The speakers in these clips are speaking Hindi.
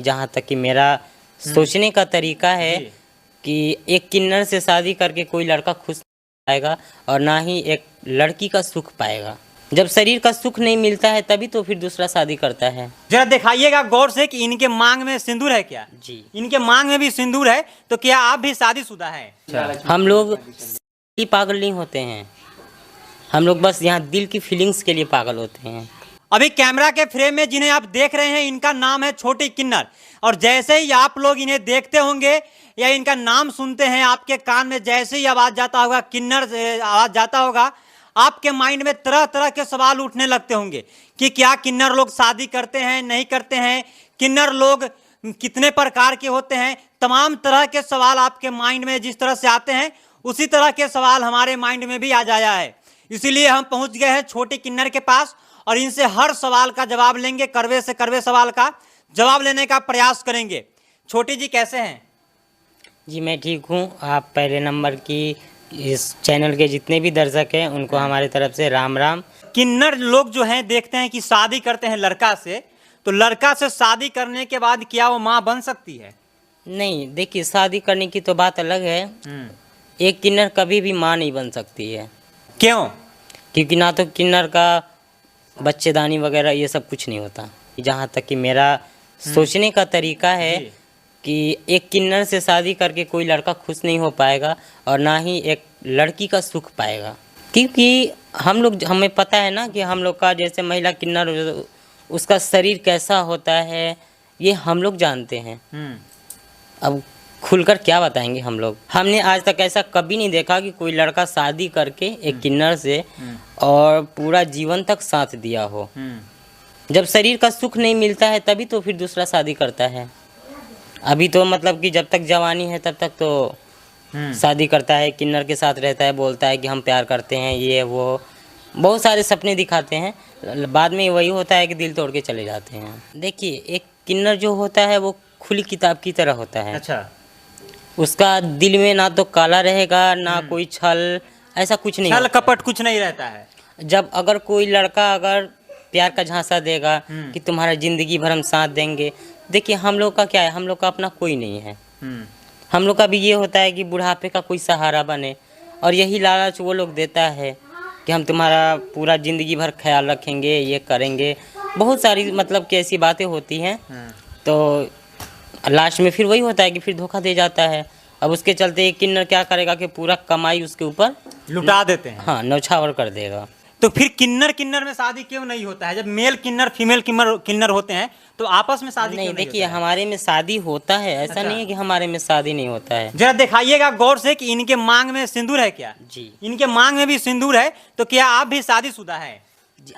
जहाँ तक कि मेरा सोचने का तरीका है कि एक किन्नर से शादी करके कोई लड़का खुश नहीं पाएगा और ना ही एक लड़की का सुख पाएगा। जब शरीर का सुख नहीं मिलता है तभी तो फिर दूसरा शादी करता है। जरा दिखाइएगा गौर से कि इनके मांग में सिंदूर है क्या? जी, इनके मांग में भी सिंदूर है। तो क्या आप भी शादीशुदा है? हम लोग पागल नहीं होते हैं, हम लोग बस यहाँ दिल की फीलिंग्स के लिए पागल होते हैं। अभी कैमरा के फ्रेम में जिन्हें आप देख रहे हैं इनका नाम है छोटी किन्नर। और जैसे ही आप लोग इन्हें देखते होंगे या इनका नाम सुनते हैं, आपके कान में जैसे ही आवाज जाता होगा, किन्नर आवाज जाता होगा, आपके माइंड में तरह तरह के सवाल उठने लगते होंगे कि क्या किन्नर लोग शादी करते हैं, नहीं करते हैं, किन्नर लोग कितने प्रकार के होते हैं। तमाम तरह के सवाल आपके माइंड में जिस तरह से आते हैं उसी तरह के सवाल हमारे माइंड में भी आ जाया है। इसीलिए हम पहुंच गए हैं छोटी किन्नर के पास और इनसे हर सवाल का जवाब लेंगे, कड़वे से कड़वे सवाल का जवाब लेने का प्रयास करेंगे। छोटी जी कैसे हैं? जी मैं ठीक हूँ। आप पहले नंबर की इस चैनल के जितने भी दर्शक हैं उनको हमारी तरफ से राम राम। किन्नर लोग जो हैं देखते हैं कि शादी करते हैं लड़का से, तो लड़का से शादी करने के बाद क्या वो माँ बन सकती है? नहीं, देखिए शादी करने की तो बात अलग है। एक किन्नर कभी भी माँ नहीं बन सकती है। क्यों? क्योंकि ना तो किन्नर का बच्चेदानी वगैरह ये सब कुछ नहीं होता। जहाँ तक कि मेरा सोचने का तरीका है कि एक किन्नर से शादी करके कोई लड़का खुश नहीं हो पाएगा और ना ही एक लड़की का सुख पाएगा। क्योंकि हमें पता है ना कि हम लोग का जैसे महिला किन्नर उसका शरीर कैसा होता है ये हम लोग जानते हैं। अब खुलकर क्या बताएंगे हम लोग। हमने आज तक ऐसा कभी नहीं देखा कि कोई लड़का शादी करके एक किन्नर से और पूरा जीवन तक साथ दिया हो। जब शरीर का सुख नहीं मिलता है तभी तो फिर दूसरा शादी करता है। अभी तो मतलब कि जब तक जवानी है तब तक तो शादी करता है, किन्नर के साथ रहता है, बोलता है कि हम प्यार करते हैं, ये वो बहुत सारे सपने दिखाते हैं। बाद में वही होता है कि दिल तोड़ के चले जाते हैं। देखिए एक किन्नर जो होता है वो खुली किताब की तरह होता है। अच्छा। उसका दिल में ना तो काला रहेगा ना कोई छल, ऐसा कुछ नहीं, छल कपट कुछ नहीं रहता है। जब अगर कोई लड़का अगर प्यार का झांसा देगा कि तुम्हारा जिंदगी भर हम साथ देंगे, देखिए हम लोग का क्या है, हम लोग का अपना कोई नहीं है। हम लोग का भी ये होता है कि बुढ़ापे का कोई सहारा बने और यही लालच वो लोग देता है कि हम तुम्हारा पूरा ज़िंदगी भर ख्याल रखेंगे, ये करेंगे। बहुत सारी मतलब कि ऐसी बातें होती हैं। तो लास्ट में फिर वही होता है कि फिर धोखा दे जाता है। अब उसके चलते एक किन्नर क्या करेगा कि पूरा कमाई उसके ऊपर लुटा देते हैं। हाँ, न्यौछावर कर देगा। तो फिर किन्नर किन्नर में शादी क्यों नहीं होता है? जब मेल किन्नर फीमेल किन्नर होते हैं तो आपस में शादी नहीं, क्यों नहीं देखिए होता है? हमारे में शादी होता है, ऐसा नहीं है कि हमारे में शादी नहीं होता है। जरा दिखाइएगा गौर से कि इनके मांग में सिंदूर है क्या? जी, इनके मांग में भी सिंदूर है। तो क्या आप भी शादीशुदा है?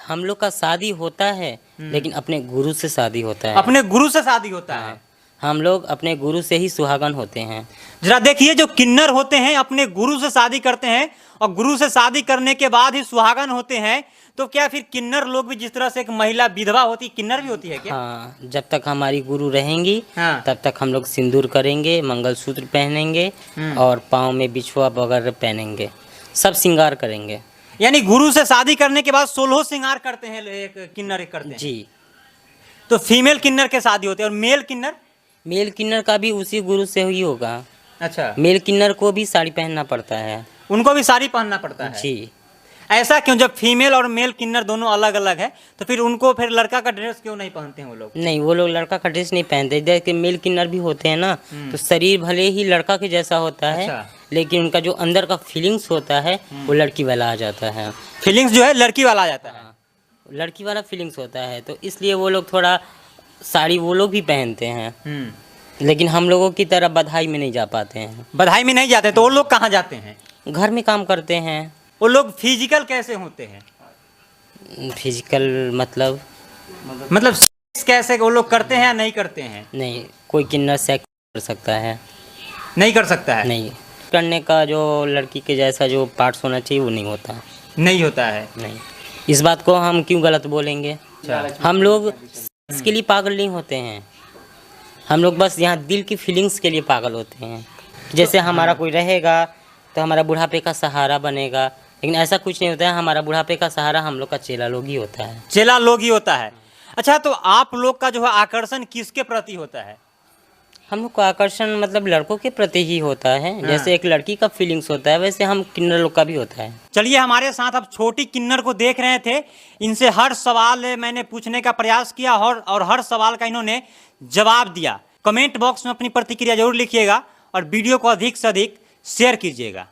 हम लोग का शादी होता है लेकिन अपने गुरु से शादी होता है। अपने गुरु से शादी होता है। हम लोग अपने गुरु से ही सुहागन होते हैं। जरा देखिए जो किन्नर होते हैं अपने गुरु से शादी करते हैं और गुरु से शादी करने के बाद ही सुहागन होते हैं। तो क्या फिर किन्नर लोग भी जिस तरह से एक महिला विधवा होती, किन्नर भी होती है क्या? हाँ, जब तक हमारी गुरु रहेंगी तब तक हम लोग सिंदूर करेंगे, मंगलसूत्र पहनेंगे और पाँव में बिछुआ वगैरह पहनेंगे, सब श्रृंगार करेंगे। यानी गुरु से शादी करने के बाद 16 श्रृंगार करते हैं एक किन्नर करते हैं। जी। तो फीमेल किन्नर के शादी होते हैं और मेल किन्नर? मेल किन्नर का भी उसी गुरु से ही होगा। अच्छा। मेल किन्नर को भी साड़ी पहनना पड़ता है। उनको भी साड़ी पहनना पड़ता है? जी। ऐसा क्यों? जब फीमेल और मेल किन्नर दोनों अलग अलग है तो फिर उनको फिर लड़का का ड्रेस क्यों नहीं पहनते हैं वो लोग? नहीं, वो लोग लड़का का ड्रेस नहीं पहनते। जैसे मेल किन्नर भी होते हैं ना, तो शरीर भले ही लड़का के जैसा होता है। अच्छा। लेकिन उनका जो अंदर का फीलिंग्स होता है वो लड़की वाला आ जाता है। फीलिंग्स जो है लड़की वाला आ जाता है। लड़की वाला फीलिंग्स होता है, तो इसलिए वो लोग थोड़ा साड़ी वो लोग भी पहनते हैं। लेकिन हम लोगों की तरह बधाई में नहीं जा पाते हैं। बधाई में नहीं जाते तो वो लोग कहाँ जाते हैं? घर में काम करते हैं। वो लोग फिजिकल कैसे होते हैं? फिजिकल मतलब सेक्स कैसे वो लोग करते हैं या नहीं करते हैं? नहीं, कोई किन्नर सेक्स कर सकता है? नहीं कर सकता है। नहीं करने का जो लड़की के जैसा जो पार्ट्स होना चाहिए वो नहीं होता। नहीं होता है। नहीं, इस बात को हम क्यों गलत बोलेंगे? हम लोग इसके लिए पागल नहीं होते हैं, हम लोग बस यहाँ दिल की फीलिंग्स के लिए पागल होते हैं। जैसे हमारा कोई रहेगा तो हमारा बुढ़ापे का सहारा बनेगा, लेकिन ऐसा कुछ नहीं होता है। हमारा बुढ़ापे का सहारा हम लोग का चेला लोग ही होता है। चेला लोग ही होता है। अच्छा, तो आप लोग का जो है आकर्षण किसके प्रति होता है? हम लोग को आकर्षण मतलब लड़कों के प्रति ही होता है। जैसे एक लड़की का फीलिंग्स होता है वैसे हम किन्नर लोग का भी होता है। चलिए, हमारे साथ अब छोटी किन्नर को देख रहे थे। इनसे हर सवाल मैंने पूछने का प्रयास किया और हर सवाल का इन्होंने जवाब दिया। कमेंट बॉक्स में अपनी प्रतिक्रिया जरूर लिखिएगा और वीडियो को अधिक से अधिक शेयर कीजिएगा।